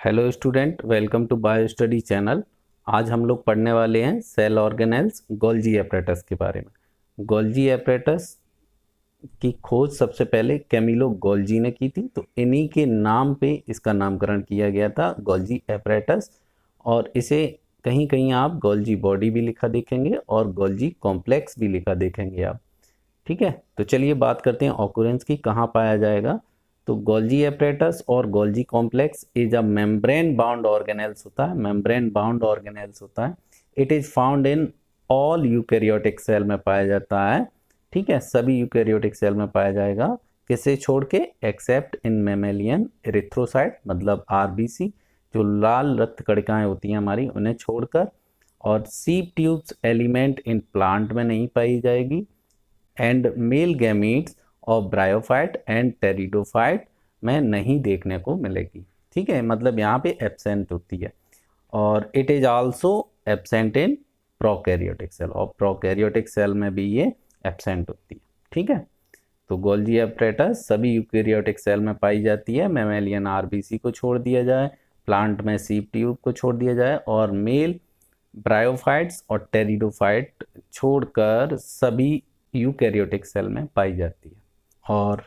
Hello student, welcome to bio study channel. आज हम लोग पढ़ने वाले हैं सेल ऑर्गेनेल्स गोल्जी एपरेटस के बारे में। गोल्जी एपरेटस की खोज सबसे पहले कैमिलो गोल्जी ने की थी, तो इन्हीं के नाम पे इसका नामकरण किया गया था, गोल्जी एपरेटस। और इसे कहीं कहीं आप गोल्जी बॉडी भी लिखा देखेंगे और गोल्जी कॉम्प्लेक्स भी लिखा देखेंगे आप। ठीक है, तो चलिए बात करते हैं ऑकुरेंस की, कहाँ पाया जाएगा। तो गोल्जी एपरेटस और Golgi complex is a membrane bound organelles होता है, मेम्ब्रेन बाउंड ऑर्गेनेल्स होता है। It is found in all eukaryotic cell में पाया जाता है। ठीक है, सभी यूकैरियोटिक सेल में पाया जाएगा, किसे छोड़ के, एक्सेप्ट इन मेमेलियन एरिथ्रोसाइट मतलब आरबीसी, जो लाल रक्त कणिकाएं होती हैं हमारी, उन्हें छोड़कर। और सीप ट्यूब्स एलिमेंट इन प्लांट में नहीं पाई जाएगी। And male gametes of bryophyte and pteridophyte में नहीं देखने को मिलेगी। ठीक है, मतलब यहाँ पे एब्सेंट होती है। और it is also absent in prokaryotic cell, और प्रोकैरियोटिक सेल में भी ये एब्सेंट होती है। ठीक है, तो गोल्जी एपरेटस सभी यूकैरियोटिक सेल में पाई जाती है। मैमेलियन आरबीसी को छोड़ दिया जाए, प्लांट में सीप ट्यूब को छोड़ दिया जाए, और मेल ब्रायोफाइट्स और टेरिडोफाइट छोड़कर सभी यूकैरियोटिक सेल में पाई जाती है। और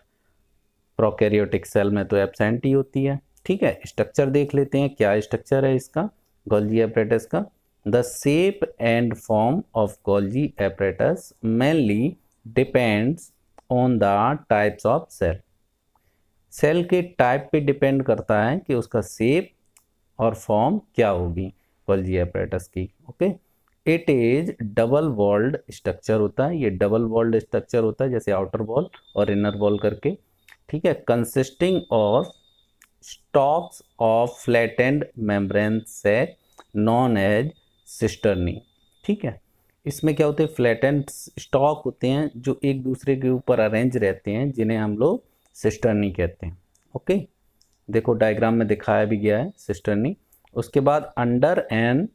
प्रोकैरियोटिक सेल में तो एब्सेंट ही होती है। ठीक है, स्ट्रक्चर देख लेते हैं, क्या स्ट्रक्चर है इसका गोल्जी एपरेटस का। The shape and form of Golgi apparatus mainly depends on the types of cell. Cell के टाइप पे डिपेंड करता है कि उसका शेप और फॉर्म क्या होगी गोल्जी एपरेटस की। Okay, it is double walled structure होता है, ये डबल वॉल्ड स्ट्रक्चर होता है, जैसे आउटर वॉल और इनर वॉल करके। ठीक है, consisting of stacks of flattened membrane sac known as cisternae. ठीक है, इसमें क्या होते हैं, फ्लैटेंड स्टॉक होते हैं जो एक दूसरे के ऊपर अरेंज रहते हैं, जिन्हें हम लोग सिस्टर्नी कहते हैं। ओके, देखो डायग्राम में दिखाया भी गया है सिस्टर्नी। उसके बाद अंडर एन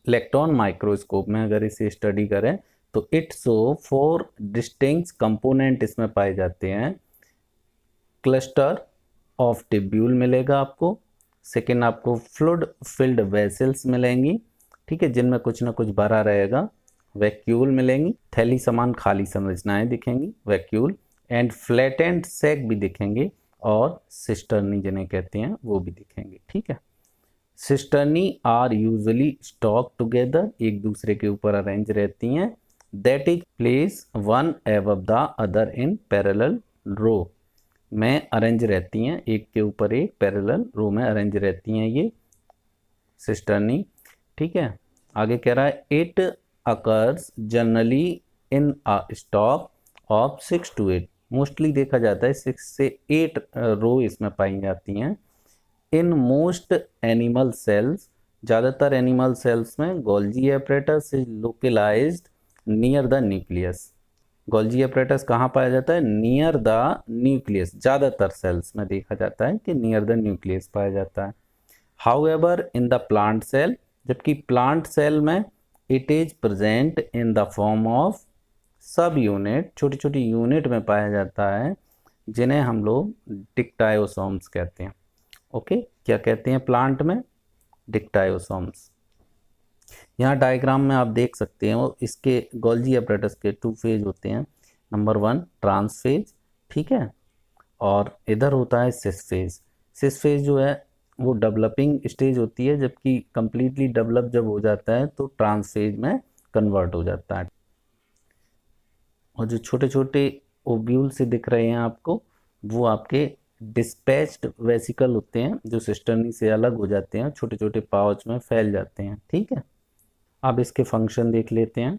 इलेक्ट्रॉन माइक्रोस्कोप में अगर इसे स्टडी करें तो इट शो 4 डिस्टिंक्ट कंपोनेंट इसमें पाए जाते हैं। क्लस्टर ऑफ टिब्यूल मिलेगा आपको। सेकेंड, आपको फ्लूइड फिल्ड वेसल्स मिलेंगी, ठीक है, जिनमें कुछ ना कुछ भरा रहेगा। वैक्यूल मिलेंगी, थैली समान खाली संरचनाएं दिखेंगी, वैक्यूल। एंड फ्लैटेंड सैक भी दिखेंगे, और सिस्टर्नी जिन्हें कहते हैं वो भी दिखेंगे। ठीक है, cisternae are usually stacked together, एक दूसरे के ऊपर अरेंज रहती हैं। That is place one above the other in parallel row में अरेंज रहती हैं, एक के ऊपर एक पैरेलल रो में अरेंज रहती हैं ये सिस्टर्नी। ठीक है, आगे कह रहा है it occurs generally in a stock of 6 to 8, mostly देखा जाता है 6 से 8 रो इसमें पाई जाती हैं। इन मोस्ट एनिमल सेल्स, ज़्यादातर एनिमल सेल्स में Golgi apparatus is localized near the nucleus. Golgi apparatus कहाँ पाया जाता है, नियर द न्यूक्लियस, ज़्यादातर सेल्स में देखा जाता है कि नियर द न्यूक्लियस पाया जाता है। However in the plant cell, जबकि प्लांट सेल में it is present in the form of sub unit, छोटी छोटी यूनिट में पाया जाता है, जिन्हें हम लोग डिक्टायोसोम्स कहते हैं। ओके, क्या कहते हैं प्लांट में, डिक्टायोसोम्स। यहाँ डायग्राम में आप देख सकते हैं, वो इसके गोल्जी एपरेटस के 2 फेज होते हैं। नंबर 1 ट्रांस फेज, ठीक है, और इधर होता है सिस फेज। सिस फेज जो है वो डेवलपिंग स्टेज होती है, जबकि कंप्लीटली डेवलप जब हो जाता है तो ट्रांस फेज में कन्वर्ट हो जाता है। और जो छोटे छोटे ओव्यूल से दिख रहे हैं आपको, वो आपके डिस्पैच्ड वेसिकल होते हैं, जो सिस्टर्नी से अलग हो जाते हैं, छोटे छोटे पाउच में फैल जाते हैं। ठीक है, अब इसके फंक्शन देख लेते हैं।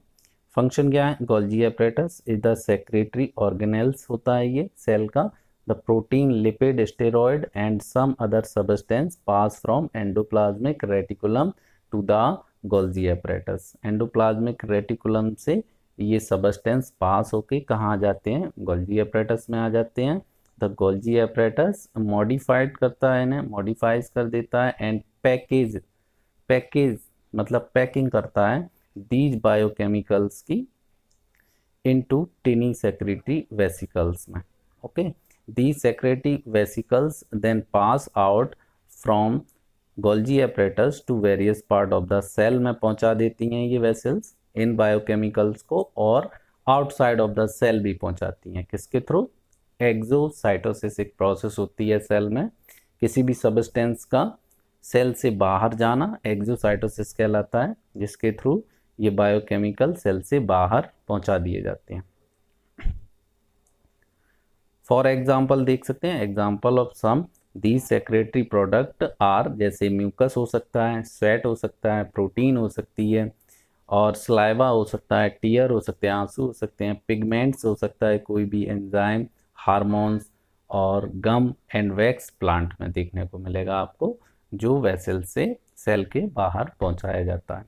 फंक्शन क्या है, Golgi apparatus is the secretory organelles होता है ये सेल का। The protein, lipid, steroid and some other substance pass from endoplasmic reticulum to the Golgi apparatus. Endoplasmic reticulum से ये सब्सटेंस पास होके कहाँ आ जाते हैं, गोल्जी एपरेटस में आ जाते हैं। द गोल्जी एपरेटस मॉडिफाइड करता है, इन्हें मॉडिफाइज कर देता है, एंड पैकेज, पैकेज मतलब पैकिंग करता है दीज बायोकेमिकल्स की इनटू टिनी सेक्रेटरी वेसिकल्स में। Okay, these secretory vesicles then pass out from Golgi apparatus to various part of the cell में पहुंचा देती हैं ये वेसल्स इन बायोकेमिकल्स को, और आउटसाइड ऑफ द सेल भी पहुंचाती हैं। किसके थ्रू? एक्सोसाइटोसिस एक प्रोसेस होती है सेल में, किसी भी सब्सटेंस का सेल से बाहर जाना एक्सोसाइटोसिस कहलाता है, जिसके थ्रू ये बायोकेमिकल सेल से बाहर पहुंचा दिए जाते हैं। फॉर एग्जाम्पल देख सकते हैं, example of some the secretory product are, जैसे म्यूकस हो सकता है, स्वेट हो सकता है, प्रोटीन हो सकती है, और स्लाइवा हो सकता है, टीयर हो सकते हैं, आंसू हो सकते हैं, पिगमेंट्स हो सकता है, कोई भी एंजाइम, हार्मोन्स, और गम एंड वैक्स प्लांट में देखने को मिलेगा आपको, जो वेसल से सेल के बाहर पहुंचाया जाता है।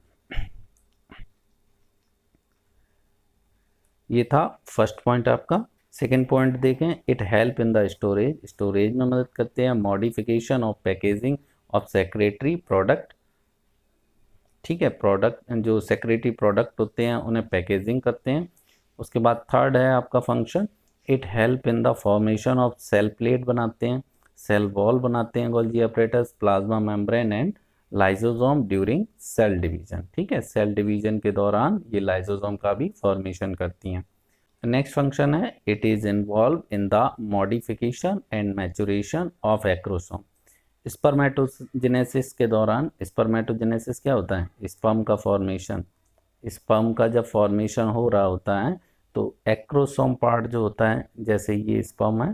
ये था फर्स्ट पॉइंट आपका। सेकेंड पॉइंट देखें, it help in the storage, storage में मदद करते हैं। Modification of packaging of secretary product, ठीक है, प्रोडक्ट जो सेक्रेटरी प्रोडक्ट होते हैं उन्हें पैकेजिंग करते हैं। उसके बाद थर्ड है आपका function, it help in the formation of cell plate बनाते हैं, सेल वॉल बनाते हैं Golgi apparatus, plasma membrane and lysosome during cell division, ठीक है, सेल डिवीजन के दौरान ये लाइसोसोम का भी फॉर्मेशन करती हैं। नेक्स्ट फंक्शन है, it is involve in the modification and maturation of acrosome. Spermatogenesis के दौरान, स्पर्मेटोजेनेसिस क्या होता है? स्पर्म का फॉर्मेशन। स्पर्म का जब फॉर्मेशन हो रहा होता है तो एक्रोसोम पार्ट जो होता है, जैसे ये स्पर्म है,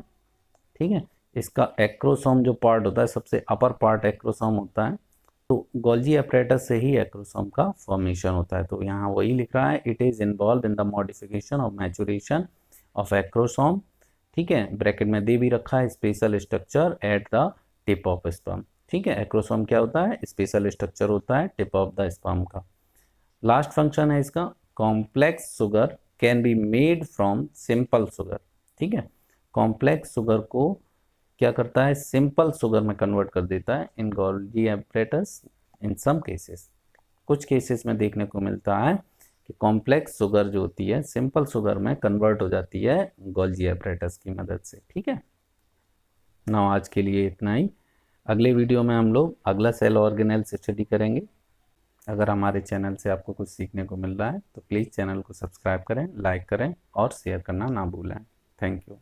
ठीक है, इसका एक्रोसोम जो पार्ट होता है, सबसे अपर पार्ट एक्रोसोम होता है, तो गोल्जी apparatus से ही एक्रोसोम का फॉर्मेशन होता है। तो यहाँ वही लिख रहा है, it is involve in the modification of maturation of acrosome, ठीक है, ब्रैकेट में दे भी रखा है, special structure at the tip of sperm, ठीक है, एक्रोसोम क्या होता है? स्पेशल स्ट्रक्चर होता है टिप ऑफ द स्पर्म का। लास्ट फंक्शन है इसका, complex sugar can be made from simple sugar, ठीक है, कॉम्प्लेक्स शुगर को क्या करता है? सिंपल शुगर में कन्वर्ट कर देता है इन गोल्जी apparatus इन सम केसेस। कुछ केसेस में देखने को मिलता है कि कॉम्प्लेक्स शुगर जो होती है सिंपल शुगर में कन्वर्ट हो जाती है गोल्जी apparatus की मदद से, ठीक है ना। आज के लिए इतना ही, अगले वीडियो में हम लोग अगला सेल ऑर्गेनेल्स स्टडी करेंगे। अगर हमारे चैनल से आपको कुछ सीखने को मिल रहा है तो प्लीज़ चैनल को सब्सक्राइब करें, लाइक करें और शेयर करना ना भूलें। Thank you.